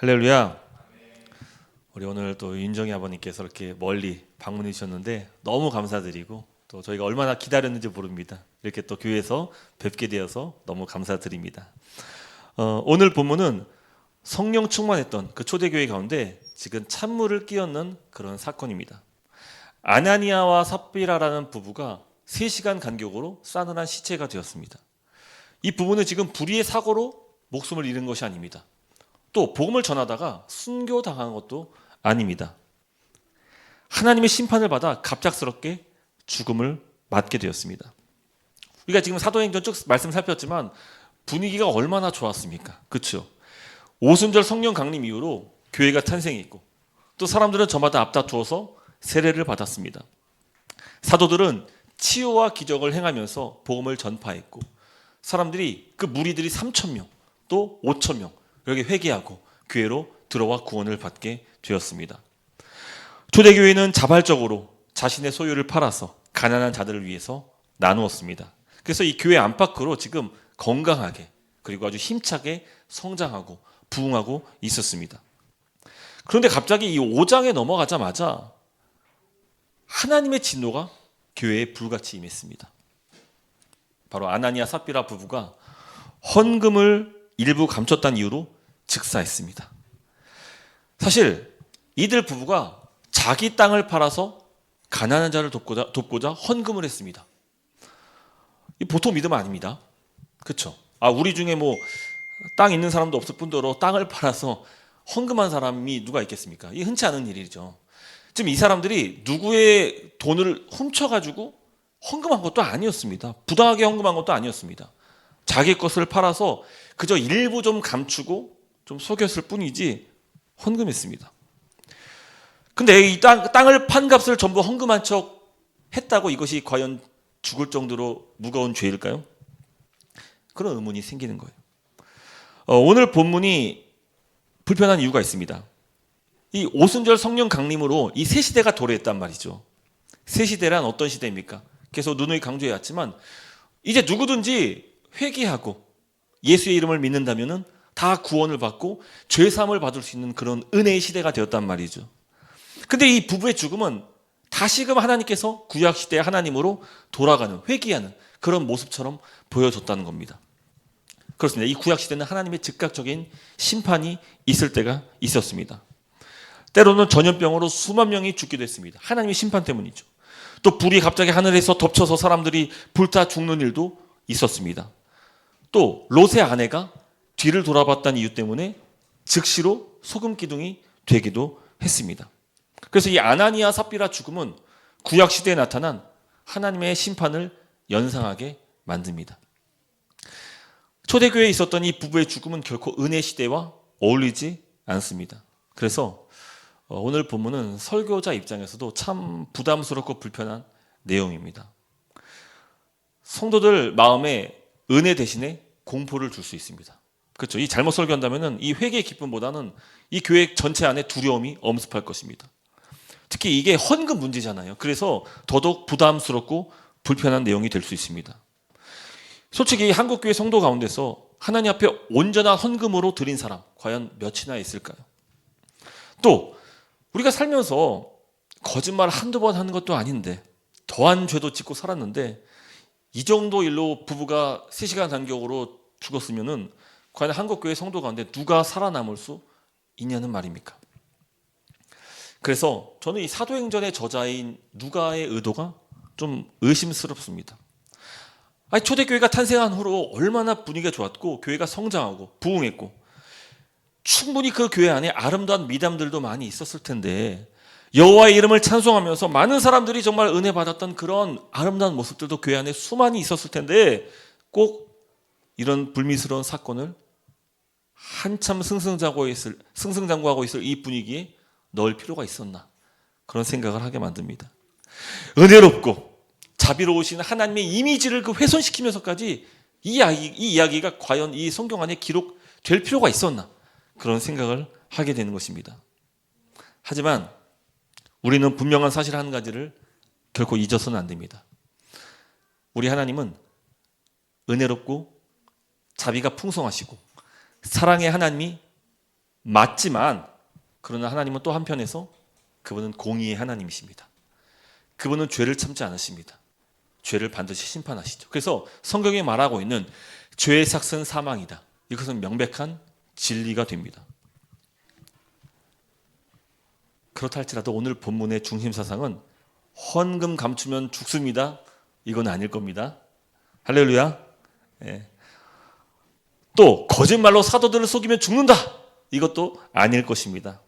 할렐루야. 우리 오늘 또 윤정희 아버님께서 이렇게 멀리 방문해 주셨는데 너무 감사드리고 또 저희가 얼마나 기다렸는지 모릅니다. 이렇게 또 교회에서 뵙게 되어서 너무 감사드립니다. 오늘 본문은 성령 충만했던 그 초대교회 가운데 지금 찬물을 끼얹는 그런 사건입니다. 아나니아와 삽비라라는 부부가 3시간 간격으로 싸늘한 시체가 되었습니다. 이 부부는 지금 불의의 사고로 목숨을 잃은 것이 아닙니다. 또 복음을 전하다가 순교당한 것도 아닙니다. 하나님의 심판을 받아 갑작스럽게 죽음을 맞게 되었습니다. 우리가 지금 사도행전 쭉 말씀 살폈지만 분위기가 얼마나 좋았습니까? 그렇죠? 오순절 성령 강림 이후로 교회가 탄생했고 또 사람들은 저마다 앞다투어서 세례를 받았습니다. 사도들은 치유와 기적을 행하면서 복음을 전파했고 사람들이 그 무리들이 3,000명 또 5,000명 여기 회개하고 교회로 들어와 구원을 받게 되었습니다. 초대교회는 자발적으로 자신의 소유를 팔아서 가난한 자들을 위해서 나누었습니다. 그래서 이 교회 안팎으로 지금 건강하게 그리고 아주 힘차게 성장하고 부흥하고 있었습니다. 그런데 갑자기 이 5장에 넘어가자마자 하나님의 진노가 교회에 불같이 임했습니다. 바로 아나니아 삽비라 부부가 헌금을 일부 감췄다는 이유로 즉사했습니다. 사실 이들 부부가 자기 땅을 팔아서 가난한 자를 돕고자 헌금을 했습니다. 이 보통 믿음 아닙니다. 그렇죠? 우리 중에 뭐 땅 있는 사람도 없을 뿐더러 땅을 팔아서 헌금한 사람이 누가 있겠습니까? 이게 흔치 않은 일이죠. 지금 이 사람들이 누구의 돈을 훔쳐가지고 헌금한 것도 아니었습니다. 부당하게 헌금한 것도 아니었습니다. 자기 것을 팔아서 그저 일부 좀 감추고 좀 속였을 뿐이지 헌금했습니다. 근데 이 땅을 판 값을 전부 헌금한 척 했다고 이것이 과연 죽을 정도로 무거운 죄일까요? 그런 의문이 생기는 거예요. 오늘 본문이 불편한 이유가 있습니다. 이 오순절 성령 강림으로 이 새 시대가 도래했단 말이죠. 새 시대란 어떤 시대입니까? 계속 누누이 강조해왔지만 이제 누구든지 회개하고 예수의 이름을 믿는다면은 다 구원을 받고 죄 사함을 받을 수 있는 그런 은혜의 시대가 되었단 말이죠. 근데 이 부부의 죽음은 다시금 하나님께서 구약 시대의 하나님으로 돌아가는 회개하는 그런 모습처럼 보여줬다는 겁니다. 그렇습니다. 이 구약 시대는 하나님의 즉각적인 심판이 있을 때가 있었습니다. 때로는 전염병으로 수만 명이 죽기도 했습니다. 하나님의 심판 때문이죠. 또 불이 갑자기 하늘에서 덮쳐서 사람들이 불타 죽는 일도 있었습니다. 또 롯의 아내가 뒤를 돌아봤다는 이유 때문에 즉시로 소금 기둥이 되기도 했습니다. 그래서 이 아나니아 삽비라 죽음은 구약 시대에 나타난 하나님의 심판을 연상하게 만듭니다. 초대교회에 있었던 이 부부의 죽음은 결코 은혜 시대와 어울리지 않습니다. 그래서 오늘 본문은 설교자 입장에서도 참 부담스럽고 불편한 내용입니다. 성도들 마음에 은혜 대신에 공포를 줄 수 있습니다. 그렇죠? 이 잘못 설교한다면은 이 회개의 기쁨보다는 이 교회 전체 안에 두려움이 엄습할 것입니다. 특히 이게 헌금 문제잖아요. 그래서 더더욱 부담스럽고 불편한 내용이 될 수 있습니다. 솔직히 한국교회 성도 가운데서 하나님 앞에 온전한 헌금으로 드린 사람 과연 몇이나 있을까요? 또 우리가 살면서 거짓말 한두 번 하는 것도 아닌데 더한 죄도 짓고 살았는데 이 정도 일로 부부가 3시간 간격으로 죽었으면은 과연 한국교회 성도 가운데 누가 살아남을 수 있냐는 말입니까? 그래서 저는 이 사도행전의 저자인 누가의 의도가 좀 의심스럽습니다. 초대교회가 탄생한 후로 얼마나 분위기가 좋았고 교회가 성장하고 부흥했고 충분히 그 교회 안에 아름다운 미담들도 많이 있었을 텐데 여호와의 이름을 찬송하면서 많은 사람들이 정말 은혜 받았던 그런 아름다운 모습들도 교회 안에 수많이 있었을 텐데 꼭 이런 불미스러운 사건을 한참 승승장구하고 있을 이 분위기에 넣을 필요가 있었나 그런 생각을 하게 만듭니다. 은혜롭고 자비로우신 하나님의 이미지를 훼손시키면서까지 이 이야기가 과연 이 성경 안에 기록될 필요가 있었나 그런 생각을 하게 되는 것입니다. 하지만 우리는 분명한 사실 한 가지를 결코 잊어서는 안 됩니다. 우리 하나님은 은혜롭고 자비가 풍성하시고 사랑의 하나님이 맞지만 그러나 하나님은 또 한편에서 그분은 공의의 하나님이십니다. 그분은 죄를 참지 않으십니다. 죄를 반드시 심판하시죠. 그래서 성경에 말하고 있는 죄의 삭은 사망이다. 이것은 명백한 진리가 됩니다. 그렇다 할지라도 오늘 본문의 중심 사상은 헌금 감추면 죽습니다. 이건 아닐 겁니다. 할렐루야. 예. 또 거짓말로 사도들을 속이면 죽는다. 이것도 아닐 것입니다.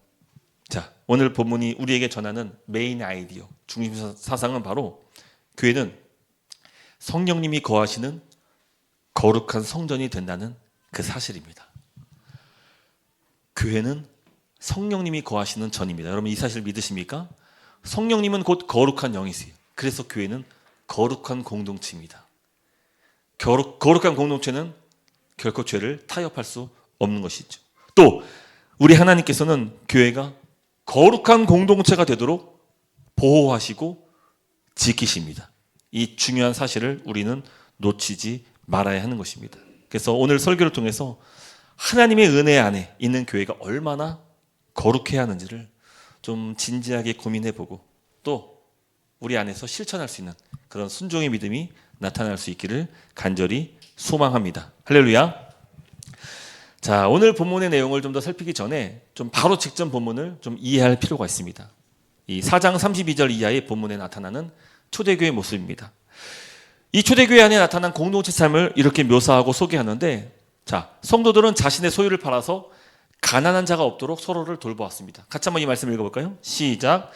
자, 오늘 본문이 우리에게 전하는 메인 아이디어, 중심 사상은 바로 교회는 성령님이 거하시는 거룩한 성전이 된다는 그 사실입니다. 교회는 성령님이 거하시는 전입니다. 여러분 이 사실 믿으십니까? 성령님은 곧 거룩한 영이세요. 그래서 교회는 거룩한 공동체입니다. 거룩한 공동체는 결코 죄를 타협할 수 없는 것이죠. 또 우리 하나님께서는 교회가 거룩한 공동체가 되도록 보호하시고 지키십니다. 이 중요한 사실을 우리는 놓치지 말아야 하는 것입니다. 그래서 오늘 설교를 통해서 하나님의 은혜 안에 있는 교회가 얼마나 거룩해야 하는지를 좀 진지하게 고민해보고 또 우리 안에서 실천할 수 있는 그런 순종의 믿음이 나타날 수 있기를 간절히 소망합니다. 할렐루야. 자, 오늘 본문의 내용을 좀 더 살피기 전에 좀 바로 직전 본문을 좀 이해할 필요가 있습니다. 이 4장 32절 이하의 본문에 나타나는 초대교회의 모습입니다. 이 초대교회 안에 나타난 공동체 삶을 이렇게 묘사하고 소개하는데, 자, 성도들은 자신의 소유를 팔아서 가난한 자가 없도록 서로를 돌보았습니다. 같이 한번 이 말씀 읽어볼까요? 시작.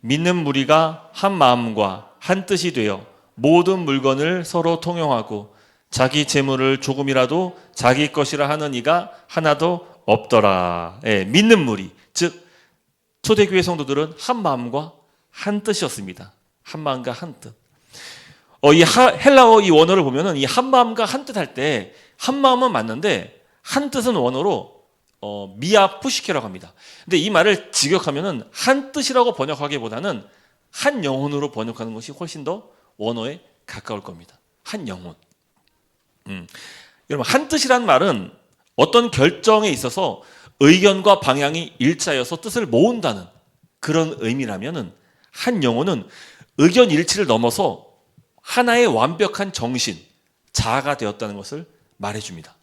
믿는 무리가 한 마음과 한 뜻이 되어 모든 물건을 서로 통용하고 자기 재물을 조금이라도 자기 것이라 하는 이가 하나도 없더라. 예, 믿는 무리, 즉 초대교회 성도들은 한 마음과 한 뜻이었습니다. 한 마음과 한 뜻. 이 헬라어 이 원어를 보면은 이 한 마음과 한 뜻 할 때 한 마음은 맞는데 한 뜻은 원어로 미아 푸시케라고 합니다. 근데 이 말을 직역하면은 한 뜻이라고 번역하기보다는 한 영혼으로 번역하는 것이 훨씬 더 원어에 가까울 겁니다. 한 영혼. 여러분 한 뜻이란 말은 어떤 결정에 있어서 의견과 방향이 일치하여서 뜻을 모은다는 그런 의미라면은 한 영혼은 의견 일치를 넘어서 하나의 완벽한 정신, 자아가 되었다는 것을 말해줍니다.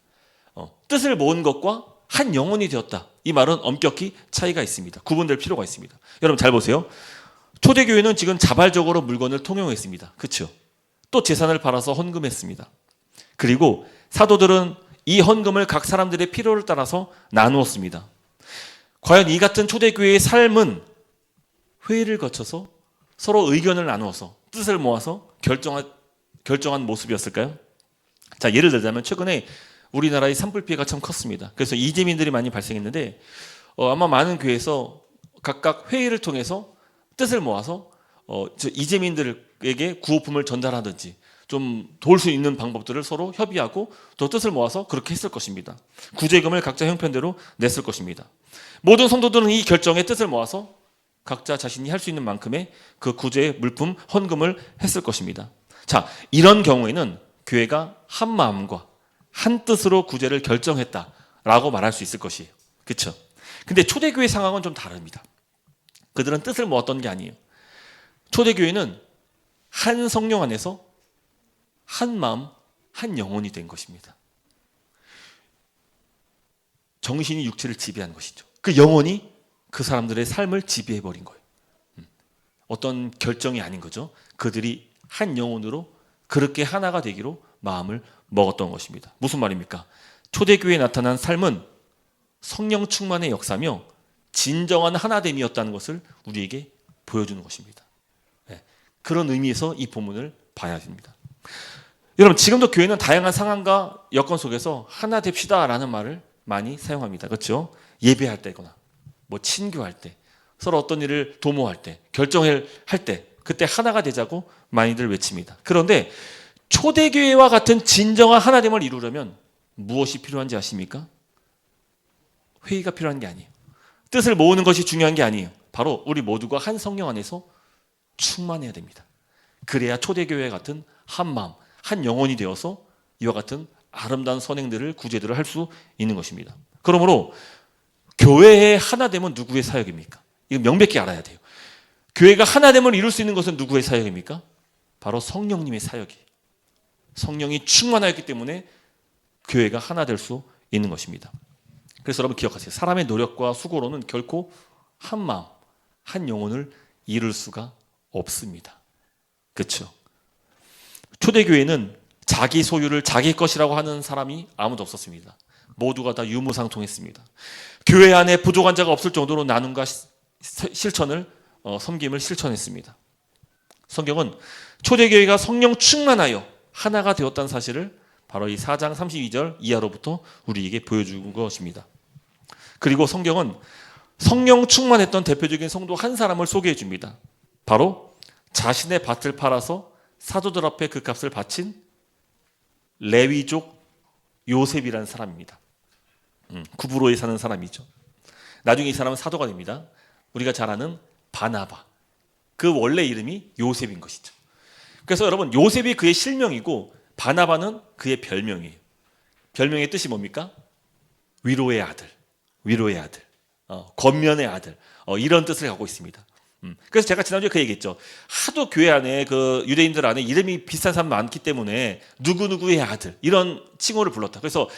뜻을 모은 것과 한 영혼이 되었다. 이 말은 엄격히 차이가 있습니다. 구분될 필요가 있습니다. 여러분 잘 보세요. 초대교회는 지금 자발적으로 물건을 통용했습니다. 그렇죠? 또 재산을 팔아서 헌금했습니다. 그리고 사도들은 이 헌금을 각 사람들의 필요를 따라서 나누었습니다. 과연 이 같은 초대교회의 삶은 회의를 거쳐서 서로 의견을 나누어서 뜻을 모아서 결정한 모습이었을까요? 자, 예를 들자면 최근에 우리나라의 산불 피해가 참 컸습니다. 그래서 이재민들이 많이 발생했는데 아마 많은 교회에서 각각 회의를 통해서 뜻을 모아서 이재민들에게 구호품을 전달하든지 좀 도울 수 있는 방법들을 서로 협의하고 또 뜻을 모아서 그렇게 했을 것입니다. 구제금을 각자 형편대로 냈을 것입니다. 모든 성도들은 이 결정에 뜻을 모아서 각자 자신이 할 수 있는 만큼의 그 구제 물품 헌금을 했을 것입니다. 자, 이런 경우에는 교회가 한 마음과 한 뜻으로 구제를 결정했다라고 말할 수 있을 것이에요. 그렇죠? 근데 초대교회 상황은 좀 다릅니다. 그들은 뜻을 모았던 게 아니에요. 초대교회는 한 성령 안에서 한 마음, 한 영혼이 된 것입니다. 정신이 육체를 지배한 것이죠. 그 영혼이 그 사람들의 삶을 지배해버린 거예요. 어떤 결정이 아닌 거죠. 그들이 한 영혼으로 그렇게 하나가 되기로 마음을 먹었던 것입니다. 무슨 말입니까? 초대교회에 나타난 삶은 성령 충만의 역사며 진정한 하나됨이었다는 것을 우리에게 보여주는 것입니다. 그런 의미에서 이 본문을 봐야 됩니다. 여러분 지금도 교회는 다양한 상황과 여건 속에서 하나 됩시다라는 말을 많이 사용합니다. 그렇죠? 예배할 때거나 뭐 친교할 때 서로 어떤 일을 도모할 때 결정을 할 때 그때 하나가 되자고 많이들 외칩니다. 그런데 초대교회와 같은 진정한 하나됨을 이루려면 무엇이 필요한지 아십니까? 회의가 필요한 게 아니에요. 뜻을 모으는 것이 중요한 게 아니에요. 바로 우리 모두가 한 성령 안에서 충만해야 됩니다. 그래야 초대교회 같은 한 마음, 한 영혼이 되어서 이와 같은 아름다운 선행들을 구제들을 할 수 있는 것입니다. 그러므로 교회의 하나됨은 누구의 사역입니까? 이거 명백히 알아야 돼요. 교회가 하나됨을 이룰 수 있는 것은 누구의 사역입니까? 바로 성령님의 사역이에요. 성령이 충만하였기 때문에 교회가 하나 될 수 있는 것입니다. 그래서 여러분 기억하세요. 사람의 노력과 수고로는 결코 한 마음, 한 영혼을 이룰 수가 없습니다. 그렇죠? 초대교회는 자기 소유를 자기 것이라고 하는 사람이 아무도 없었습니다. 모두가 다 유무상통했습니다. 교회 안에 부족한 자가 없을 정도로 나눔과 실천을 섬김을 실천했습니다. 성경은 초대교회가 성령 충만하여 하나가 되었다는 사실을 바로 이 4장 32절 이하로부터 우리에게 보여준 것입니다. 그리고 성경은 성령 충만했던 대표적인 성도 한 사람을 소개해 줍니다. 바로 자신의 밭을 팔아서 사도들 앞에 그 값을 바친 레위족 요셉이라는 사람입니다. 구브로에 사는 사람이죠. 나중에 이 사람은 사도가 됩니다. 우리가 잘 아는 바나바. 그 원래 이름이 요셉인 것이죠. 그래서 여러분 요셉이 그의 실명이고 바나바는 그의 별명이에요. 별명의 뜻이 뭡니까? 위로의 아들, 위로의 아들, 권면의 아들, 이런 뜻을 갖고 있습니다. 그래서 제가 지난주에 그 얘기했죠. 하도 교회 안에 그 유대인들 안에 이름이 비슷한 사람 많기 때문에 누구누구의 아들 이런 칭호를 불렀다. 그래서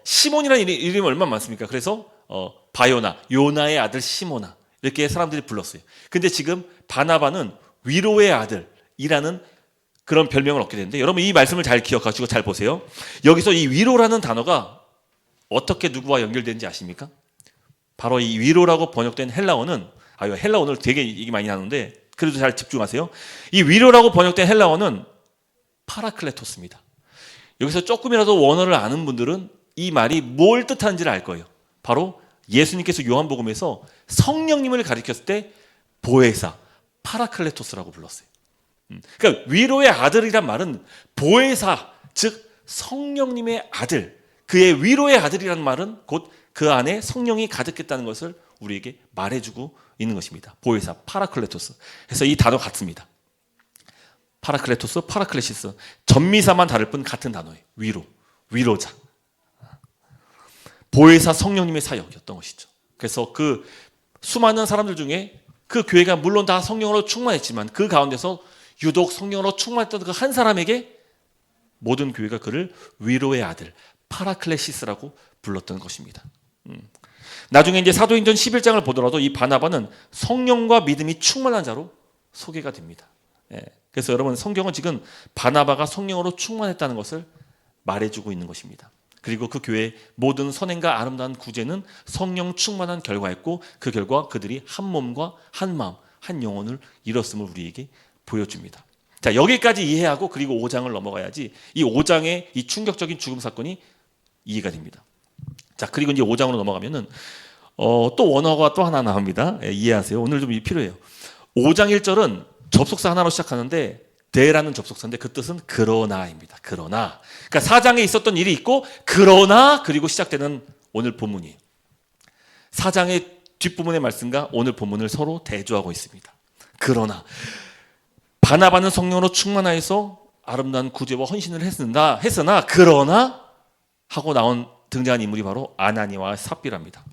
시몬이라는 이름이 얼마나 많습니까? 그래서 바요나, 요나의 아들 시모나 이렇게 사람들이 불렀어요. 근데 지금 바나바는 위로의 아들이라는 그런 별명을 얻게 되는데 여러분 이 말씀을 잘 기억하시고 잘 보세요. 여기서 이 위로라는 단어가 어떻게 누구와 연결되는지 아십니까? 바로 이 위로라고 번역된 헬라어는 헬라어는 되게 얘기 많이 나누는데 그래도 잘 집중하세요. 이 위로라고 번역된 헬라어는 파라클레토스입니다. 여기서 조금이라도 원어를 아는 분들은 이 말이 뭘 뜻하는지를 알 거예요. 바로 예수님께서 요한복음에서 성령님을 가리켰을 때 보혜사, 파라클레토스라고 불렀어요. 그러니까 위로의 아들이란 말은 보혜사, 즉 성령님의 아들, 그의 위로의 아들이라는 말은 곧 그 안에 성령이 가득했다는 것을 우리에게 말해주고 있는 것입니다. 보혜사, 파라클레토스. 그래서 이 단어 같습니다. 파라클레토스, 파라클레시스. 전미사만 다를 뿐 같은 단어예요. 위로, 위로자. 보혜사 성령님의 사역이었던 것이죠. 그래서 그 수많은 사람들 중에 그 교회가 물론 다 성령으로 충만했지만 그 가운데서 유독 성령으로 충만했던 그 한 사람에게 모든 교회가 그를 위로의 아들, 파라클레시스라고 불렀던 것입니다. 나중에 이제 사도행전 11장을 보더라도 이 바나바는 성령과 믿음이 충만한 자로 소개가 됩니다. 그래서 여러분 성경은 지금 바나바가 성령으로 충만했다는 것을 말해주고 있는 것입니다. 그리고 그 교회의 모든 선행과 아름다운 구제는 성령 충만한 결과였고 그 결과 그들이 한 몸과 한 마음, 한 영혼을 이뤘음을 우리에게 보여줍니다. 자, 여기까지 이해하고 그리고 5장을 넘어가야지 이 5장의 이 충격적인 죽음 사건이 이해가 됩니다. 자, 그리고 이제 5장으로 넘어가면은 또 원어가 또 하나 나옵니다. 이해하세요. 오늘 좀 필요해요. 5장 1절은 접속사 하나로 시작하는데 대라는 접속사인데 그 뜻은 그러나입니다. 그러나. 그러니까 4장에 있었던 일이 있고 그러나 그리고 시작되는 오늘 본문이에요. 4장의 뒷부분의 말씀과 오늘 본문을 서로 대조하고 있습니다. 그러나 바나바는 성령으로 충만하여서 아름다운 구제와 헌신을 했으나 그러나 하고 등장한 인물이 바로 아나니와 삽비라입니다.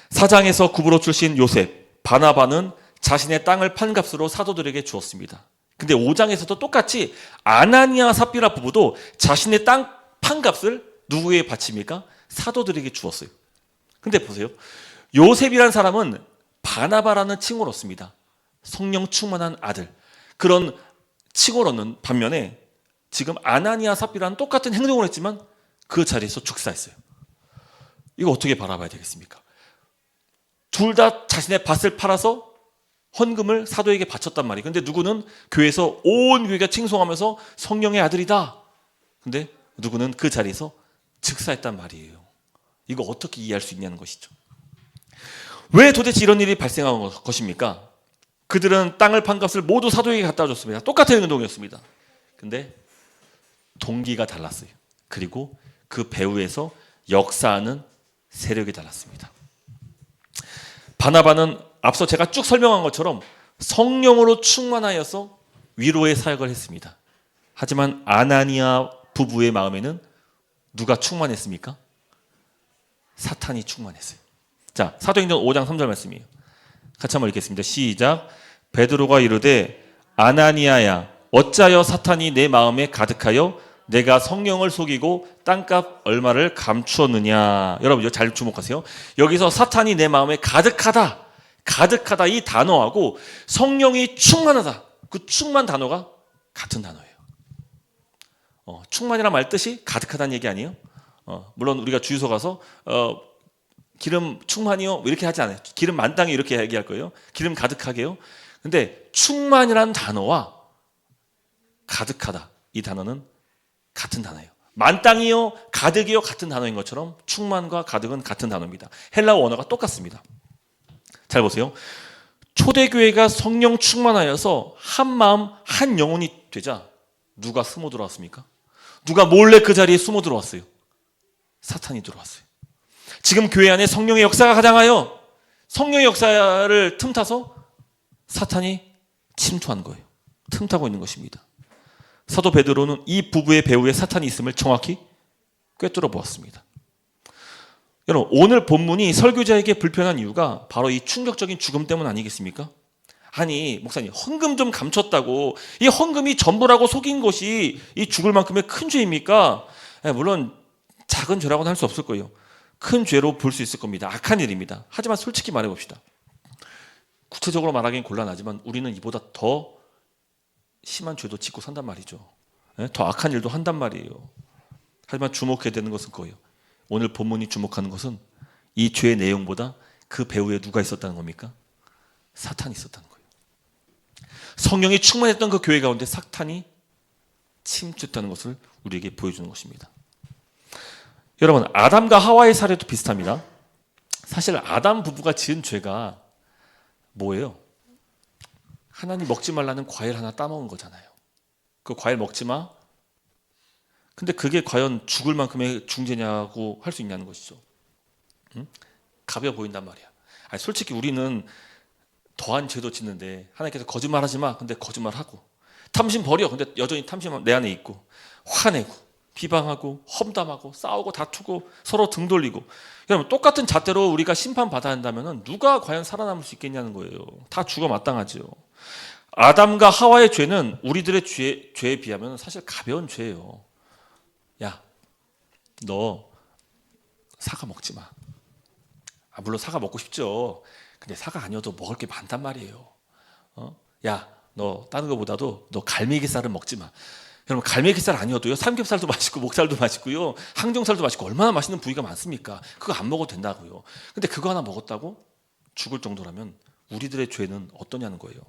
4장에서 구브로 출신 요셉, 바나바는 자신의 땅을 판 값으로 사도들에게 주었습니다. 근데 5장에서도 똑같이 아나니아 삽비라 부부도 자신의 땅 판 값을 누구에게 바칩니까? 사도들에게 주었어요. 근데 보세요. 요셉이라는 사람은 바나바라는 칭호를 얻습니다. 성령 충만한 아들. 그런 칭호를 얻는 반면에 지금 아나니아 삽비라는 똑같은 행동을 했지만 그 자리에서 축사했어요. 이거 어떻게 바라봐야 되겠습니까? 둘 다 자신의 밭을 팔아서 헌금을 사도에게 바쳤단 말이에요. 근데 누구는 교회에서 온 교회가 칭송하면서 성령의 아들이다. 근데 누구는 그 자리에서 즉사했단 말이에요. 이거 어떻게 이해할 수 있냐는 것이죠. 왜 도대체 이런 일이 발생한 것입니까? 그들은 땅을 판 값을 모두 사도에게 갖다 줬습니다. 똑같은 행동이었습니다. 근데 동기가 달랐어요. 그리고 그 배후에서 역사하는 세력이 달랐습니다. 바나바는 앞서 제가 쭉 설명한 것처럼 성령으로 충만하여서 위로의 사역을 했습니다. 하지만 아나니아 부부의 마음에는 누가 충만했습니까? 사탄이 충만했어요. 자, 사도행전 5장 3절 말씀이에요. 같이 한번 읽겠습니다. 시작. 베드로가 이르되 아나니아야 어찌하여 사탄이 내 마음에 가득하여 내가 성령을 속이고 땅값 얼마를 감추었느냐. 여러분 이거 잘 주목하세요. 여기서 사탄이 내 마음에 가득하다, 가득하다 이 단어하고 성령이 충만하다, 그 충만 단어가 같은 단어예요. 충만이란 말 뜻이 가득하다는 얘기 아니에요? 물론 우리가 주유소 가서 기름 충만이요 이렇게 하지 않아요. 기름 만땅에 이렇게 얘기할 거예요. 기름 가득하게요. 근데 충만이라는 단어와 가득하다 이 단어는 같은 단어예요. 만땅이요 가득이요 같은 단어인 것처럼 충만과 가득은 같은 단어입니다. 헬라어 원어가 똑같습니다. 잘 보세요. 초대교회가 성령 충만하여서 한 마음 한 영혼이 되자 누가 숨어 들어왔습니까? 누가 몰래 그 자리에 숨어 들어왔어요? 사탄이 들어왔어요. 지금 교회 안에 성령의 역사가 가장하여 성령의 역사를 틈타서 사탄이 침투한 거예요. 틈타고 있는 것입니다. 사도 베드로는 이 부부의 배후에 사탄이 있음을 정확히 꿰뚫어 보았습니다. 여러분 오늘 본문이 설교자에게 불편한 이유가 바로 이 충격적인 죽음 때문 아니겠습니까? 아니 목사님 헌금 좀 감췄다고 이 헌금이 전부라고 속인 것이 이 죽을 만큼의 큰 죄입니까? 물론 작은 죄라고는 할 수 없을 거예요. 큰 죄로 볼 수 있을 겁니다. 악한 일입니다. 하지만 솔직히 말해봅시다. 구체적으로 말하기는 곤란하지만 우리는 이보다 더 심한 죄도 짓고 산단 말이죠. 더 악한 일도 한단 말이에요. 하지만 주목해야 되는 것은 그거예요. 오늘 본문이 주목하는 것은 이 죄의 내용보다 그 배후에 누가 있었다는 겁니까? 사탄이 있었다는 거예요. 성령이 충만했던 그 교회 가운데 사탄이 침투했다는 것을 우리에게 보여주는 것입니다. 여러분 아담과 하와의 사례도 비슷합니다. 사실 아담 부부가 지은 죄가 뭐예요? 하나님 먹지 말라는 과일 하나 따먹은 거잖아요. 그 과일 먹지 마. 근데 그게 과연 죽을 만큼의 중죄냐고 할 수 있냐는 것이죠. 응? 가벼워 보인단 말이야. 아니, 솔직히 우리는 더한 죄도 짓는데 하나님께서 거짓말하지 마. 근데 거짓말하고 탐심 버려. 근데 여전히 탐심 내 안에 있고 화내고 비방하고 험담하고 싸우고 다투고 서로 등 돌리고 여러분 똑같은 잣대로 우리가 심판받아야 한다면 누가 과연 살아남을 수 있겠냐는 거예요. 다 죽어 마땅하죠. 아담과 하와의 죄는 우리들의 죄에 비하면 사실 가벼운 죄예요. 야, 너 사과 먹지 마. 물론 사과 먹고 싶죠. 근데 사과 아니어도 먹을 게 많단 말이에요. 야, 너 다른 거보다도 너 갈매기살은 먹지 마. 여러분 갈매기살 아니어도요 삼겹살도 맛있고 목살도 맛있고요 항정살도 맛있고 얼마나 맛있는 부위가 많습니까? 그거 안 먹어도 된다고요. 근데 그거 하나 먹었다고 죽을 정도라면 우리들의 죄는 어떠냐는 거예요.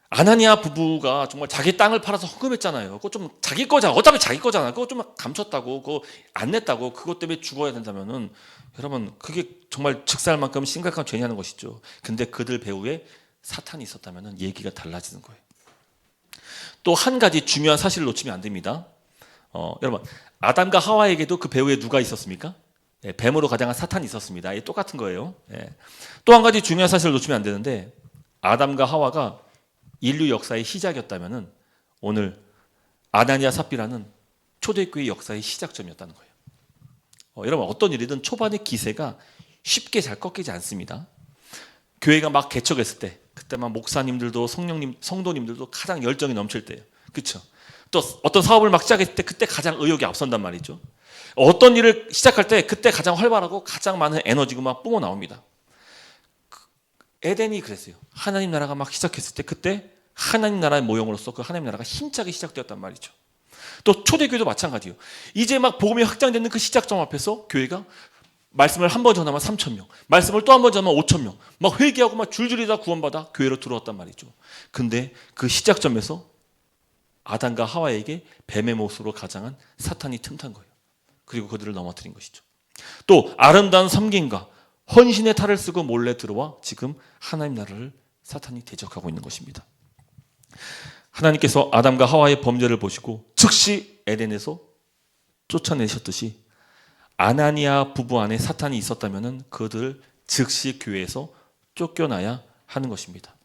아나니아 부부가 정말 자기 땅을 팔아서 헌금했잖아요. 그거 좀 자기 거잖아. 어차피 자기 거잖아. 그거 좀 감췄다고, 그거 안 냈다고, 그것 때문에 죽어야 된다면은 여러분 그게 정말 즉사할 만큼 심각한 죄냐는 것이죠. 근데 그들 배후에 사탄이 있었다면은 얘기가 달라지는 거예요. 또 한 가지 중요한 사실을 놓치면 안 됩니다. 여러분 아담과 하와에게도 그 배후에 누가 있었습니까? 뱀으로 가장한 사탄이 있었습니다. 똑같은 거예요. 또 한 가지 중요한 사실을 놓치면 안 되는데 아담과 하와가 인류 역사의 시작이었다면은 오늘 아나니아 삽비라는 초대교회 역사의 시작점이었다는 거예요. 여러분 어떤 일이든 초반의 기세가 쉽게 잘 꺾이지 않습니다. 교회가 막 개척했을 때 그때 막 목사님들도 성도님들도 가장 열정이 넘칠 때예요. 그렇죠? 또 어떤 사업을 막 시작했을 때 그때 가장 의욕이 앞선단 말이죠. 어떤 일을 시작할 때 그때 가장 활발하고 가장 많은 에너지가 막 뿜어 나옵니다. 에덴이 그랬어요. 하나님 나라가 막 시작했을 때 그때 하나님 나라의 모형으로서 그 하나님 나라가 힘차게 시작되었단 말이죠. 또 초대교회도 마찬가지예요. 이제 막 복음이 확장되는 그 시작점 앞에서 교회가 말씀을 한 번 전하면 3,000명, 말씀을 또 한 번 전하면 5,000명, 막 회개하고 막 줄줄이 다 구원받아 교회로 들어왔단 말이죠. 근데 그 시작점에서 아담과 하와에게 뱀의 모습으로 가장한 사탄이 틈탄 거예요. 그리고 그들을 넘어뜨린 것이죠. 또 아름다운 섬김과 헌신의 탈을 쓰고 몰래 들어와 지금 하나님 나라를 사탄이 대적하고 있는 것입니다. 하나님께서 아담과 하와의 범죄를 보시고 즉시 에덴에서 쫓아내셨듯이 아나니아 부부 안에 사탄이 있었다면 그들 즉시 교회에서 쫓겨나야 하는 것입니다.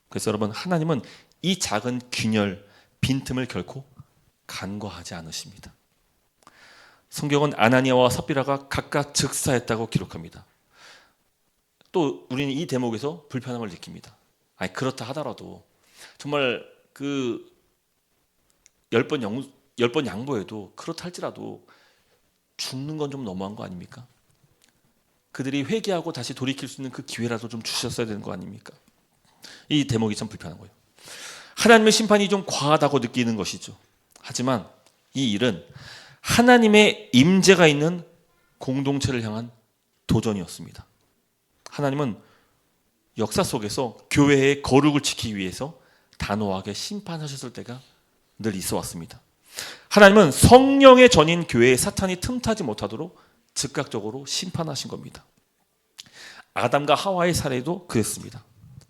그래서 여러분 하나님은 이 작은 균열, 빈틈을 결코 간과하지 않으십니다. 성경은 아나니아와 삽비라가 각각 즉사했다고 기록합니다. 또 우리는 이 대목에서 불편함을 느낍니다. 아니 그렇다 하더라도 정말 그 10번 양보해도 그렇다 할지라도 죽는 건 좀 너무한 거 아닙니까? 그들이 회개하고 다시 돌이킬 수 있는 그 기회라도 좀 주셨어야 되는 거 아닙니까? 이 대목이 참 불편한 거예요. 하나님의 심판이 좀 과하다고 느끼는 것이죠. 하지만 이 일은 하나님의 임재가 있는 공동체를 향한 도전이었습니다. 하나님은 역사 속에서 교회의 거룩을 지키기 위해서 단호하게 심판하셨을 때가 늘 있어 왔습니다. 하나님은 성령의 전인 교회에 사탄이 틈타지 못하도록 즉각적으로 심판하신 겁니다. 아담과 하와의 사례도 그랬습니다.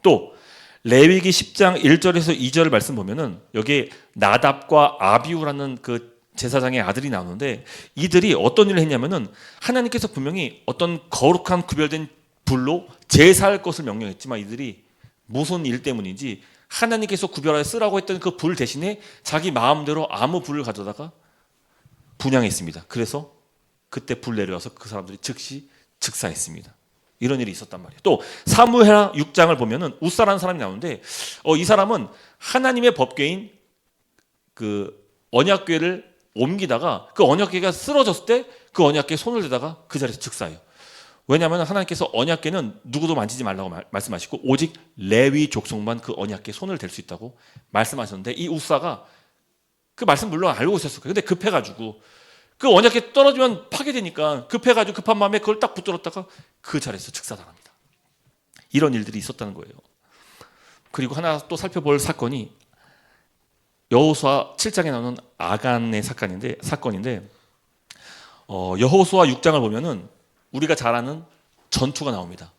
또 레위기 10장 1절에서 2절 말씀 보면은 여기에 나답과 아비후라는 그 제사장의 아들이 나오는데 이들이 어떤 일을 했냐면은 하나님께서 분명히 어떤 거룩한 구별된 불로 제사할 것을 명령했지만 이들이 무슨 일 때문인지 하나님께서 구별하여 쓰라고 했던 그 불 대신에 자기 마음대로 아무 불을 가져다가 분향했습니다. 그래서 그때 불 내려와서 그 사람들이 즉시 즉사했습니다. 이런 일이 있었단 말이에요. 또 사무엘하 6장을 보면은 웃사라는 사람이 나오는데 이 사람은 하나님의 법궤인 그 언약궤를 옮기다가 그 언약궤가 쓰러졌을 때 그 언약궤에 손을 대다가 그 자리에서 즉사해요. 왜냐하면 하나님께서 언약궤는 누구도 만지지 말라고 말씀하시고 오직 레위 족속만 그 언약궤에 손을 댈 수 있다고 말씀하셨는데 이 웃사가 그 말씀 물론 알고 있었을 거예요. 근데 급해가지고 그 언약궤 떨어지면 파괴되니까 급해가지고 급한 마음에 그걸 딱 붙들었다가 그 자리에서 즉사당합니다. 이런 일들이 있었다는 거예요. 그리고 하나 또 살펴볼 사건이 여호수아 7장에 나오는 아간의 사건인데 여호수아 6장을 보면은 우리가 잘 아는 전투가 나옵니다.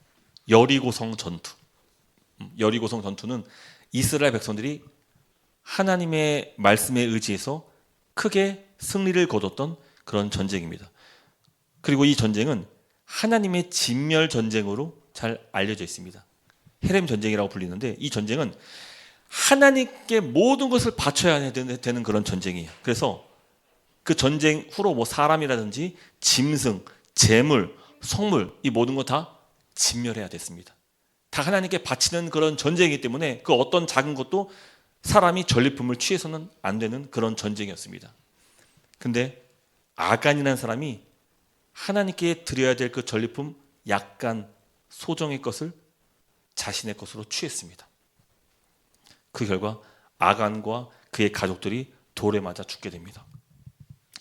여리고성 전투. 여리고성 전투는 이스라엘 백성들이 하나님의 말씀에 의지해서 크게 승리를 거뒀던 그런 전쟁입니다. 그리고 이 전쟁은 하나님의 진멸 전쟁으로 잘 알려져 있습니다. 헤렘 전쟁이라고 불리는데 이 전쟁은 하나님께 모든 것을 바쳐야 되는 그런 전쟁이에요. 그래서 그 전쟁 후로 사람이라든지 짐승, 재물, 성물 이 모든 거 다 진멸해야 됐습니다. 다 하나님께 바치는 그런 전쟁이기 때문에 그 어떤 작은 것도 사람이 전리품을 취해서는 안 되는 그런 전쟁이었습니다. 근데 아간이라는 사람이 하나님께 드려야 될 그 전리품 약간 소정의 것을 자신의 것으로 취했습니다. 그 결과 아간과 그의 가족들이 돌에 맞아 죽게 됩니다.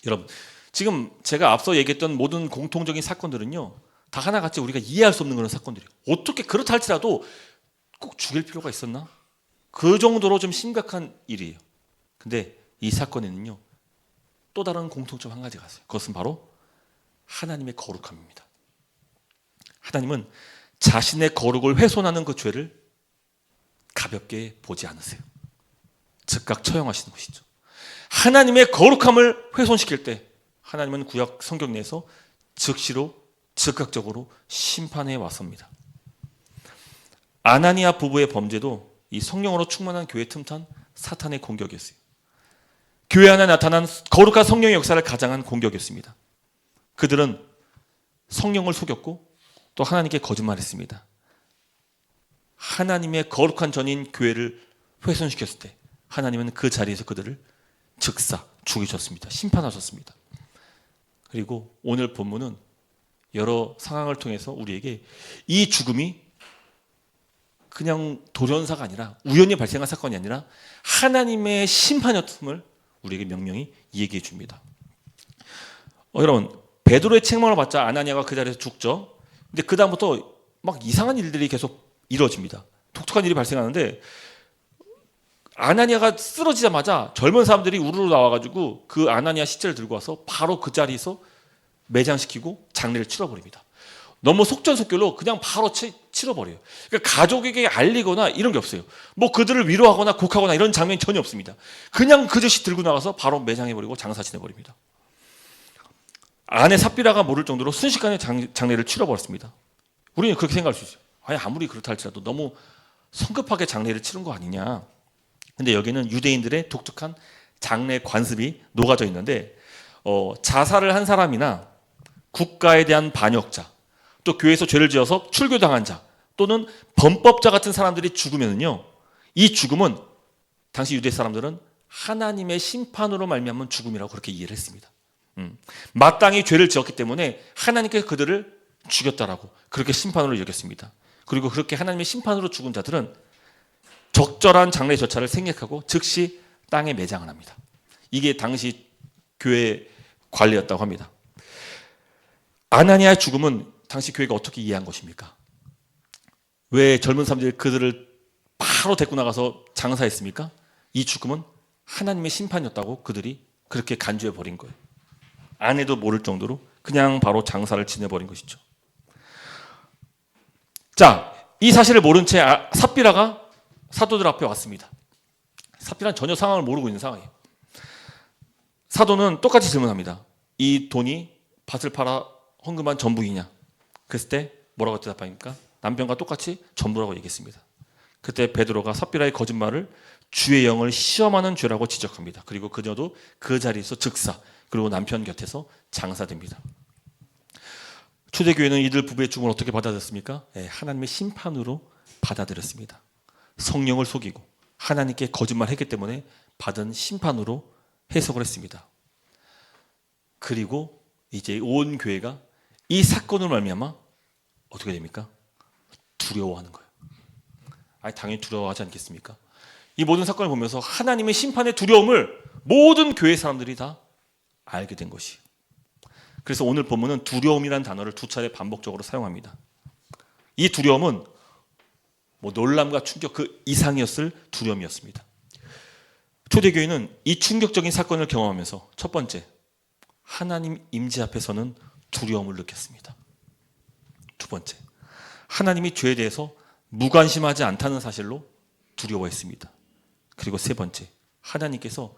여러분 지금 제가 앞서 얘기했던 모든 공통적인 사건들은요 다 하나같이 우리가 이해할 수 없는 그런 사건들이에요. 어떻게 그렇다 할지라도 꼭 죽일 필요가 있었나? 그 정도로 좀 심각한 일이에요. 근데 이 사건에는요 또 다른 공통점 한 가지가 있어요. 그것은 바로 하나님의 거룩함입니다. 하나님은 자신의 거룩을 훼손하는 그 죄를 가볍게 보지 않으세요. 즉각 처형하시는 것이죠. 하나님의 거룩함을 훼손시킬 때 하나님은 구약 성경 내에서 즉시로 즉각적으로 심판해 왔습니다. 아나니아 부부의 범죄도 이 성령으로 충만한 교회 틈탄 사탄의 공격이었어요. 교회 안에 나타난 거룩한 성령의 역사를 가장한 공격이었습니다. 그들은 성령을 속였고 또 하나님께 거짓말했습니다. 하나님의 거룩한 전인 교회를 훼손시켰을 때 하나님은 그 자리에서 그들을 즉사 죽이셨습니다. 심판하셨습니다. 그리고 오늘 본문은 여러 상황을 통해서 우리에게 이 죽음이 그냥 돌연사가 아니라 우연히 발생한 사건이 아니라 하나님의 심판이었음을 우리에게 명명히 얘기해 줍니다. 여러분 베드로의 책망을 받자 아나니아가 그 자리에서 죽죠. 근데 그 다음부터 막 이상한 일들이 계속 이루어집니다. 독특한 일이 발생하는데 아나니아가 쓰러지자마자 젊은 사람들이 우르르 나와가지고 그 아나니아 시체를 들고 와서 바로 그 자리에서 매장시키고 장례를 치러버립니다. 너무 속전속결로 그냥 바로 치러버려요. 그러니까 가족에게 알리거나 이런 게 없어요. 뭐 그들을 위로하거나 곡하거나 이런 장면이 전혀 없습니다. 그냥 그 즉시 들고 나가서 바로 매장해버리고 장사 지내버립니다. 아내 삽비라가 모를 정도로 순식간에 장례를 치러버렸습니다. 우리는 그렇게 생각할 수 있어요. 아무리 그렇다 할지라도 너무 성급하게 장례를 치른 거 아니냐. 근데 여기는 유대인들의 독특한 장례 관습이 녹아져 있는데 자살을 한 사람이나 국가에 대한 반역자, 또 교회에서 죄를 지어서 출교당한 자, 또는 범법자 같은 사람들이 죽으면요, 이 죽음은 당시 유대 사람들은 하나님의 심판으로 말미암은 죽음이라고 그렇게 이해를 했습니다. 마땅히 죄를 지었기 때문에 하나님께서 그들을 죽였다라고 그렇게 심판으로 여겼습니다. 그리고 그렇게 하나님의 심판으로 죽은 자들은 적절한 장례 절차를 생략하고 즉시 땅에 매장을 합니다. 이게 당시 교회 관례였다고 합니다. 아나니아의 죽음은 당시 교회가 어떻게 이해한 것입니까? 왜 젊은 사람들이 그들을 바로 데리고 나가서 장사했습니까? 이 죽음은 하나님의 심판이었다고 그들이 그렇게 간주해 버린 거예요. 아내도 모를 정도로 그냥 바로 장사를 지내버린 것이죠. 자, 이 사실을 모른 채 삽비라가 사도들 앞에 왔습니다. 삽비라는 전혀 상황을 모르고 있는 상황이에요. 사도는 똑같이 질문합니다. 이 돈이 밭을 팔아 헌금한 전부이냐? 그랬을 때 뭐라고 대답합니까? 남편과 똑같이 전부라고 얘기했습니다. 그때 베드로가 삽비라의 거짓말을 주의 영을 시험하는 죄라고 지적합니다. 그리고 그녀도 그 자리에서 즉사, 그리고 남편 곁에서 장사됩니다. 초대교회는 이들 부부의 죽음을 어떻게 받아들였습니까? 하나님의 심판으로 받아들였습니다. 성령을 속이고 하나님께 거짓말했기 때문에 받은 심판으로 해석을 했습니다. 그리고 이제 온 교회가 이 사건으로 말미암아 어떻게 됩니까? 두려워하는 거예요. 당연히 두려워하지 않겠습니까? 이 모든 사건을 보면서 하나님의 심판의 두려움을 모든 교회 사람들이 다 알게 된 것이에요. 그래서 오늘 본문은 두려움이라는 단어를 두 차례 반복적으로 사용합니다. 이 두려움은 놀람과 충격 그 이상이었을 두려움이었습니다. 초대교회는 이 충격적인 사건을 경험하면서 첫 번째, 하나님 임재 앞에서는 두려움을 느꼈습니다. 두 번째, 하나님이 죄에 대해서 무관심하지 않다는 사실로 두려워했습니다. 그리고 세 번째, 하나님께서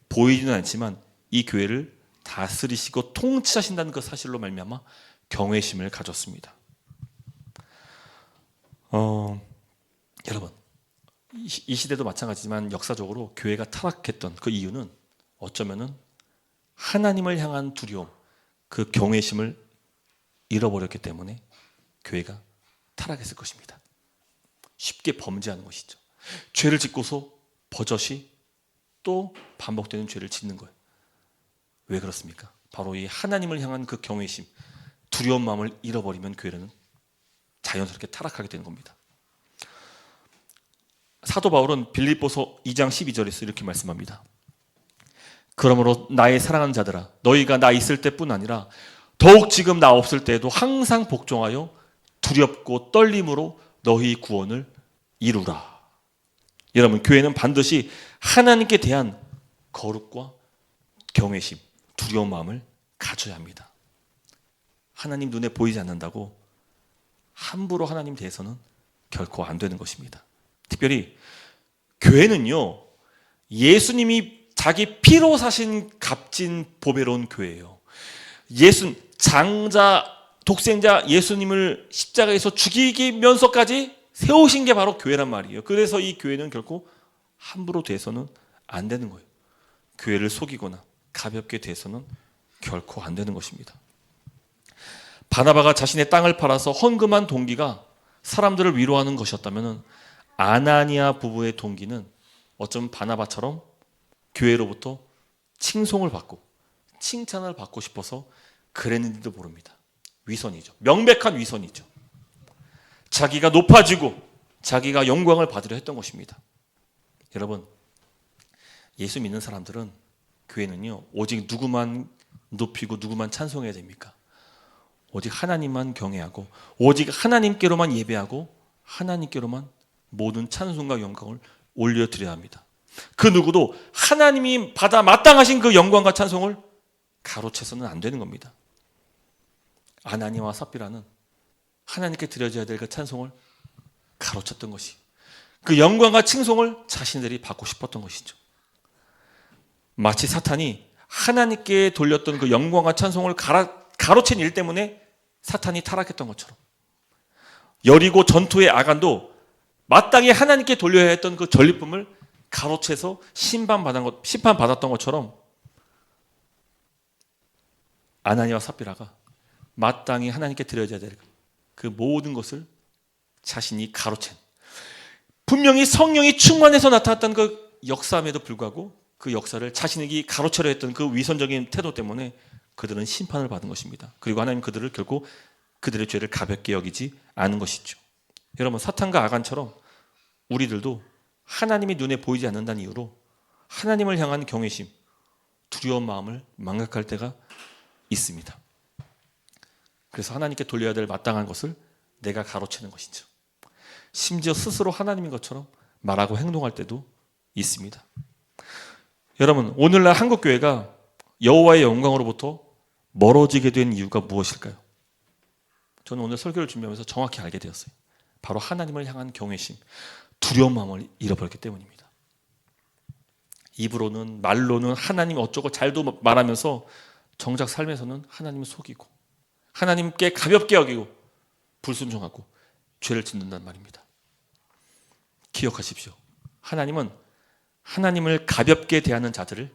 보이지는 않지만 이 교회를 다스리시고 통치하신다는 그 사실로 말미암아 경외심을 가졌습니다. 여러분, 이 시대도 마찬가지지만 역사적으로 교회가 타락했던 그 이유는 어쩌면은 하나님을 향한 두려움, 그 경외심을 잃어버렸기 때문에 교회가 타락했을 것입니다. 쉽게 범죄하는 것이죠. 죄를 짓고서 버젓이 또 반복되는 죄를 짓는 거예요. 왜 그렇습니까? 바로 이 하나님을 향한 그 경외심, 두려운 마음을 잃어버리면 교회는 자연스럽게 타락하게 되는 겁니다. 사도 바울은 빌립보서 2장 12절에서 이렇게 말씀합니다. 그러므로 나의 사랑하는 자들아, 너희가 나 있을 때뿐 아니라 더욱 지금 나 없을 때에도 항상 복종하여 두렵고 떨림으로 너희 구원을 이루라. 여러분, 교회는 반드시 하나님께 대한 거룩과 경외심, 두려운 마음을 가져야 합니다. 하나님 눈에 보이지 않는다고 함부로 하나님 대해서는 결코 안 되는 것입니다. 특별히 교회는요, 예수님이 자기 피로 사신 값진 보배로운 교회예요. 장자, 독생자 예수님을 십자가에서 죽이면서까지 세우신 게 바로 교회란 말이에요. 그래서 이 교회는 결코 함부로 대해서는 안 되는 거예요. 교회를 속이거나 가볍게 대해서는 결코 안 되는 것입니다. 바나바가 자신의 땅을 팔아서 헌금한 동기가 사람들을 위로하는 것이었다면 아나니아 부부의 동기는 어쩌면 바나바처럼 교회로부터 칭송을 받고 칭찬을 받고 싶어서 그랬는지도 모릅니다. 위선이죠. 명백한 위선이죠. 자기가 높아지고 자기가 영광을 받으려 했던 것입니다. 여러분, 예수 믿는 사람들은 교회는요, 오직 누구만 높이고 누구만 찬송해야 됩니까? 오직 하나님만 경외하고 오직 하나님께로만 예배하고 하나님께로만 모든 찬송과 영광을 올려드려야 합니다. 그 누구도 하나님이 받아 마땅하신 그 영광과 찬송을 가로채서는 안 되는 겁니다. 아나니아와 삽비라는 하나님께 드려져야 될 그 찬송을 가로챘던 것이, 그 영광과 칭송을 자신들이 받고 싶었던 것이죠. 마치 사탄이 하나님께 돌렸던 그 영광과 찬송을 가로챈 일 때문에 사탄이 타락했던 것처럼, 여리고 전투의 아간도 마땅히 하나님께 돌려야 했던 그 전리품을 가로채서 심판받았던 것처럼 아나니아와 삽비라가 마땅히 하나님께 드려야 될 그 모든 것을 자신이 가로챈, 분명히 성령이 충만해서 나타났던 그 역사함에도 불구하고 그 역사를 자신에게 가로채려 했던 그 위선적인 태도 때문에 그들은 심판을 받은 것입니다. 그리고 하나님 그들을 결코 그들의 죄를 가볍게 여기지 않은 것이죠. 여러분, 사탄과 아간처럼 우리들도 하나님이 눈에 보이지 않는다는 이유로 하나님을 향한 경외심, 두려운 마음을 망각할 때가 있습니다. 그래서 하나님께 돌려야 될 마땅한 것을 내가 가로채는 것이죠. 심지어 스스로 하나님인 것처럼 말하고 행동할 때도 있습니다. 여러분, 오늘날 한국교회가 여호와의 영광으로부터 멀어지게 된 이유가 무엇일까요? 저는 오늘 설교를 준비하면서 정확히 알게 되었어요. 바로 하나님을 향한 경외심, 두려운 마음을 잃어버렸기 때문입니다. 입으로는, 말로는 하나님 어쩌고 잘도 말하면서 정작 삶에서는 하나님을 속이고 하나님께 가볍게 여기고 불순종하고 죄를 짓는단 말입니다. 기억하십시오. 하나님은 하나님을 가볍게 대하는 자들을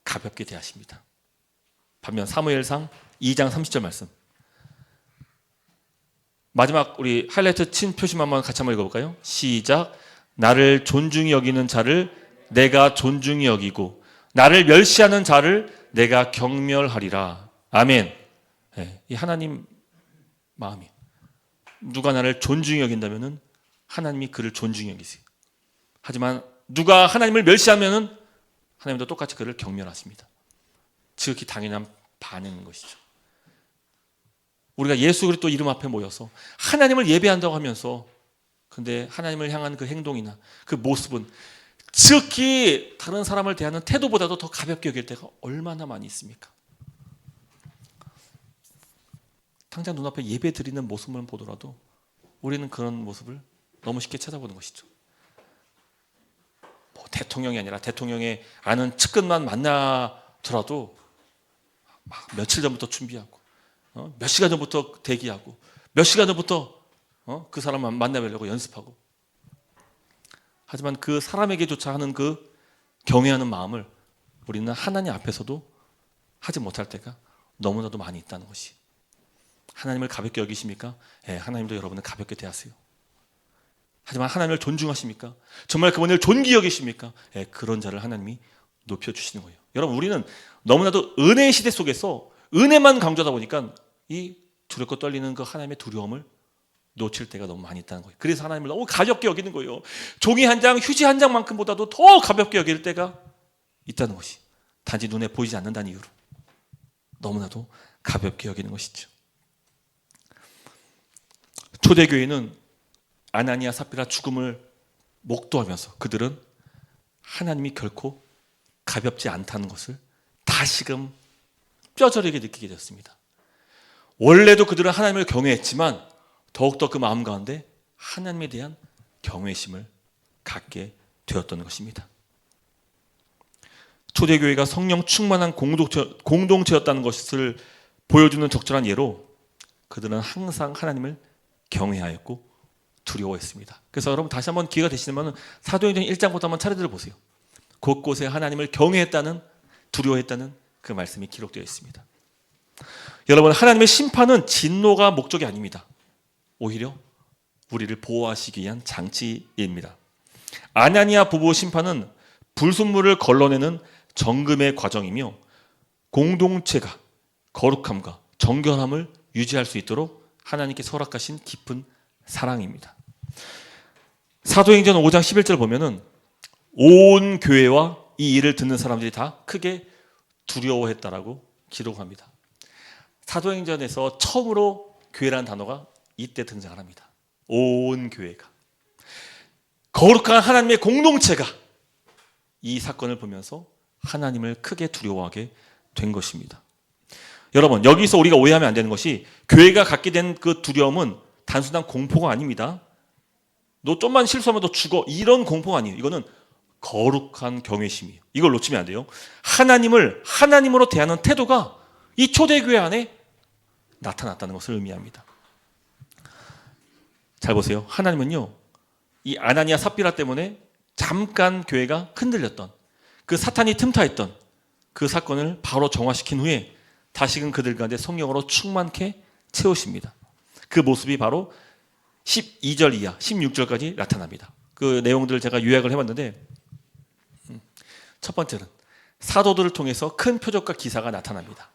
가볍게 대하십니다. 반면 사무엘상 2장 30절 말씀, 마지막 우리 하이라이트 친 표시만 같이 한번 읽어볼까요? 시작. 나를 존중히 여기는 자를 내가 존중히 여기고 나를 멸시하는 자를 내가 경멸하리라. 아멘. 네, 이 하나님 마음이, 누가 나를 존중히 여긴다면은 하나님이 그를 존중히 여기세요. 하지만 누가 하나님을 멸시하면은 하나님도 똑같이 그를 경멸하십니다. 지극히 당연한 반응인 것이죠. 우리가 예수 그리스도 이름 앞에 모여서 하나님을 예배한다고 하면서 근데 하나님을 향한 그 행동이나 그 모습은 지극히 다른 사람을 대하는 태도보다도 더 가볍게 여길 때가 얼마나 많이 있습니까? 당장 눈앞에 예배 드리는 모습만 보더라도 우리는 그런 모습을 너무 쉽게 찾아보는 것이죠. 뭐 대통령이 아니라 대통령의 아는 측근만 만나더라도 막 며칠 전부터 준비하고 몇 시간 전부터 대기하고 몇 시간 전부터 그 사람만 만나뵈려고 연습하고, 하지만 그 사람에게조차 하는 그 경외하는 마음을 우리는 하나님 앞에서도 하지 못할 때가 너무나도 많이 있다는 것이. 하나님을 가볍게 여기십니까? 예, 하나님도 여러분을 가볍게 대하세요. 하지만 하나님을 존중하십니까? 정말 그분을 존귀 여기십니까? 예, 그런 자를 하나님이 높여주시는 거예요. 여러분, 우리는 너무나도 은혜의 시대 속에서 은혜만 강조하다 보니까 이 두렵고 떨리는 그 하나님의 두려움을 놓칠 때가 너무 많이 있다는 거예요. 그래서 하나님을 너무 가볍게 여기는 거예요. 종이 한 장, 휴지 한 장만큼보다도 더 가볍게 여길 때가 있다는 것이, 단지 눈에 보이지 않는다는 이유로 너무나도 가볍게 여기는 것이죠. 초대교회는 아나니아 삽비라 죽음을 목도하면서 그들은 하나님이 결코 가볍지 않다는 것을 다시금 뼈저리게 느끼게 되었습니다. 원래도 그들은 하나님을 경외했지만 더욱더 그 마음 가운데 하나님에 대한 경외심을 갖게 되었던 것입니다. 초대교회가 성령 충만한 공동체였다는 것을 보여주는 적절한 예로 그들은 항상 하나님을 경외하였고 두려워했습니다. 그래서 여러분 다시 한번 기회가 되시면 사도행전 1장부터 한번 차례대로 보세요. 곳곳에 하나님을 경외했다는, 두려워했다는 그 말씀이 기록되어 있습니다. 여러분, 하나님의 심판은 진노가 목적이 아닙니다. 오히려 우리를 보호하시기 위한 장치입니다. 아나니아 부부 심판은 불순물을 걸러내는 정금의 과정이며 공동체가 거룩함과 정결함을 유지할 수 있도록 하나님께 허락하신 깊은 사랑입니다. 사도행전 5장 11절 보면은 온 교회와 이 일을 듣는 사람들이 다 크게 두려워했다라고 기록합니다. 사도행전에서 처음으로 교회라는 단어가 이때 등장을 합니다. 온 교회가, 거룩한 하나님의 공동체가 이 사건을 보면서 하나님을 크게 두려워하게 된 것입니다. 여러분, 여기서 우리가 오해하면 안 되는 것이 교회가 갖게 된 그 두려움은 단순한 공포가 아닙니다. 너 좀만 실수하면 너 죽어, 이런 공포가 아니에요. 이거는 거룩한 경외심이에요. 이걸 놓치면 안 돼요. 하나님을 하나님으로 대하는 태도가 이 초대교회 안에 나타났다는 것을 의미합니다. 잘 보세요. 하나님은요, 이 아나니아 삽비라 때문에 잠깐 교회가 흔들렸던, 그 사탄이 틈타했던 그 사건을 바로 정화시킨 후에 다시금 그들 가운데 성령으로 충만케 채우십니다. 그 모습이 바로 12절 이하 16절까지 나타납니다. 그 내용들을 제가 요약을 해봤는데, 첫 번째는 사도들을 통해서 큰 표적과 기사가 나타납니다.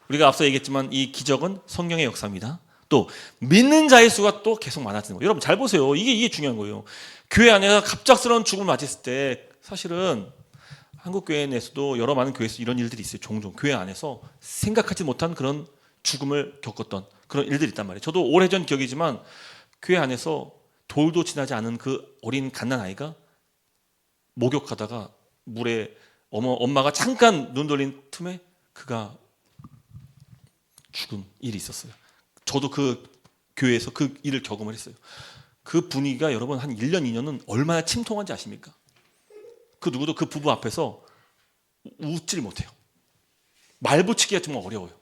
우리가 앞서 얘기했지만 이 기적은 성령의 역사입니다. 또 믿는 자의 수가 또 계속 많아지는 거예요. 여러분 잘 보세요. 이게 중요한 거예요. 교회 안에서 갑작스러운 죽음을 맞았을 때 사실은 한국 교회 내에서도 여러 많은 교회에서 이런 일들이 있어요. 종종 교회 안에서 생각하지 못한 그런 죽음을 겪었던 그런 일들이 있단 말이에요. 저도 오래전 기억이지만 교회 안에서 돌도 지나지 않은 그 어린 갓난아이가 목욕하다가 물에 엄마가 잠깐 눈 돌린 틈에 그가 죽은 일이 있었어요. 저도 그 교회에서 그 일을 경험을 했어요. 그 분위기가 여러분 한 1년, 2년은 얼마나 침통한지 아십니까? 그 누구도 그 부부 앞에서 웃질 못해요. 말 붙이기가 정말 어려워요.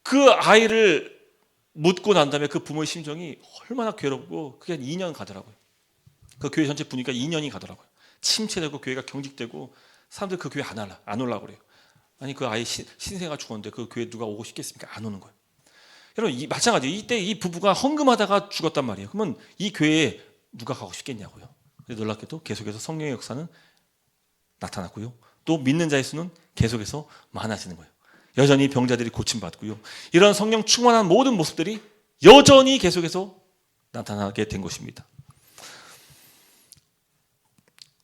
그 아이를 묻고 난 다음에 그 부모의 심정이 얼마나 괴롭고 그게 한 2년 가더라고요. 그 교회 전체 분위기가 2년이 가더라고요. 침체되고 교회가 경직되고 사람들 그 교회 안 올라고 그래요. 아니 그 아이 신생아 죽었는데 그 교회 누가 오고 싶겠습니까? 안 오는 거예요. 여러분 마찬가지예요. 이때 이 부부가 헌금하다가 죽었단 말이에요. 그러면 이 교회에 누가 가고 싶겠냐고요. 놀랍게도 계속해서 성령의 역사는 나타났고요. 또 믿는 자의 수는 계속해서 많아지는 거예요. 여전히 병자들이 고침받고요. 이런 성령 충만한 모든 모습들이 여전히 계속해서 나타나게 된 것입니다.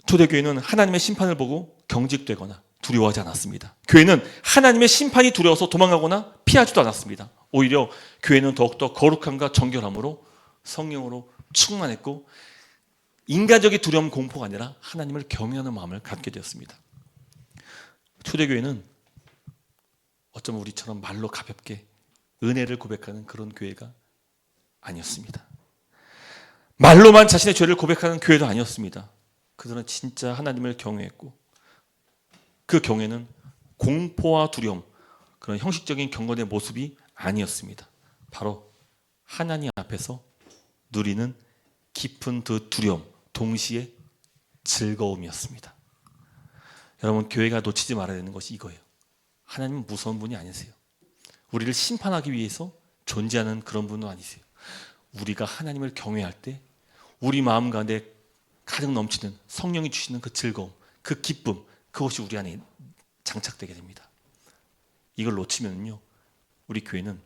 초대교회는 하나님의 심판을 보고 경직되거나 두려워하지 않았습니다. 교회는 하나님의 심판이 두려워서 도망가거나 피하지도 않았습니다. 오히려 교회는 더욱더 거룩함과 정결함으로 성령으로 충만했고 인간적인 두려움 공포가 아니라 하나님을 경외하는 마음을 갖게 되었습니다. 초대교회는 어쩌면 우리처럼 말로 가볍게 은혜를 고백하는 그런 교회가 아니었습니다. 말로만 자신의 죄를 고백하는 교회도 아니었습니다. 그들은 진짜 하나님을 경외했고 그 경외는 공포와 두려움, 그런 형식적인 경건의 모습이 아니었습니다. 바로 하나님 앞에서 누리는 깊은 그 두려움, 동시에 즐거움이었습니다. 여러분 교회가 놓치지 말아야 되는 것이 이거예요. 하나님은 무서운 분이 아니세요. 우리를 심판하기 위해서 존재하는 그런 분은 아니세요. 우리가 하나님을 경외할 때 우리 마음 가운데 가득 넘치는 성령이 주시는 그 즐거움, 그 기쁨, 그것이 우리 안에 장착되게 됩니다. 이걸 놓치면요, 우리 교회는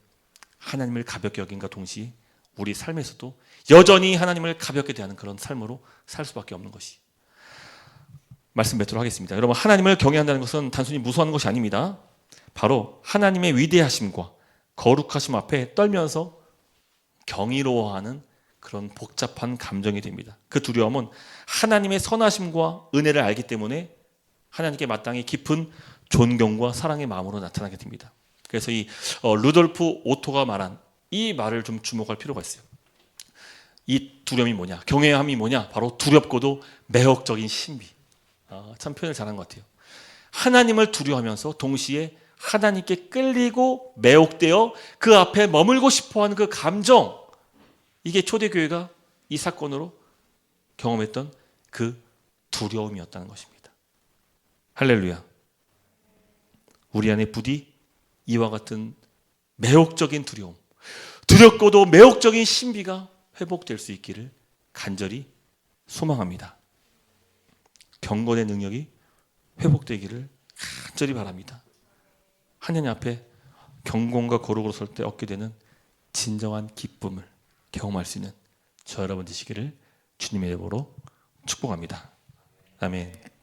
하나님을 가볍게 여긴과 동시에 우리 삶에서도 여전히 하나님을 가볍게 대하는 그런 삶으로 살 수밖에 없는 것이. 말씀 맺도록 하겠습니다. 여러분 하나님을 경외한다는 것은 단순히 무서워하는 것이 아닙니다. 바로 하나님의 위대하심과 거룩하심 앞에 떨면서 경이로워하는 그런 복잡한 감정이 됩니다. 그 두려움은 하나님의 선하심과 은혜를 알기 때문에 하나님께 마땅히 깊은 존경과 사랑의 마음으로 나타나게 됩니다. 그래서 이 루돌프 오토가 말한 이 말을 좀 주목할 필요가 있어요. 이 두려움이 뭐냐? 경외함이 뭐냐? 바로 두렵고도 매혹적인 신비. 참 표현을 잘한 것 같아요. 하나님을 두려워하면서 동시에 하나님께 끌리고 매혹되어 그 앞에 머물고 싶어하는 그 감정, 이게 초대교회가 이 사건으로 경험했던 그 두려움이었다는 것입니다. 할렐루야. 우리 안에 부디 이와 같은 매혹적인 두려움, 두렵고도 매혹적인 신비가 회복될 수 있기를 간절히 소망합니다. 경건의 능력이 회복되기를 간절히 바랍니다. 하나님 앞에 경건과 거룩으로 설 때 얻게 되는 진정한 기쁨을 경험할 수 있는 저 여러분 되시기를 주님의 이름으로 축복합니다. 아멘.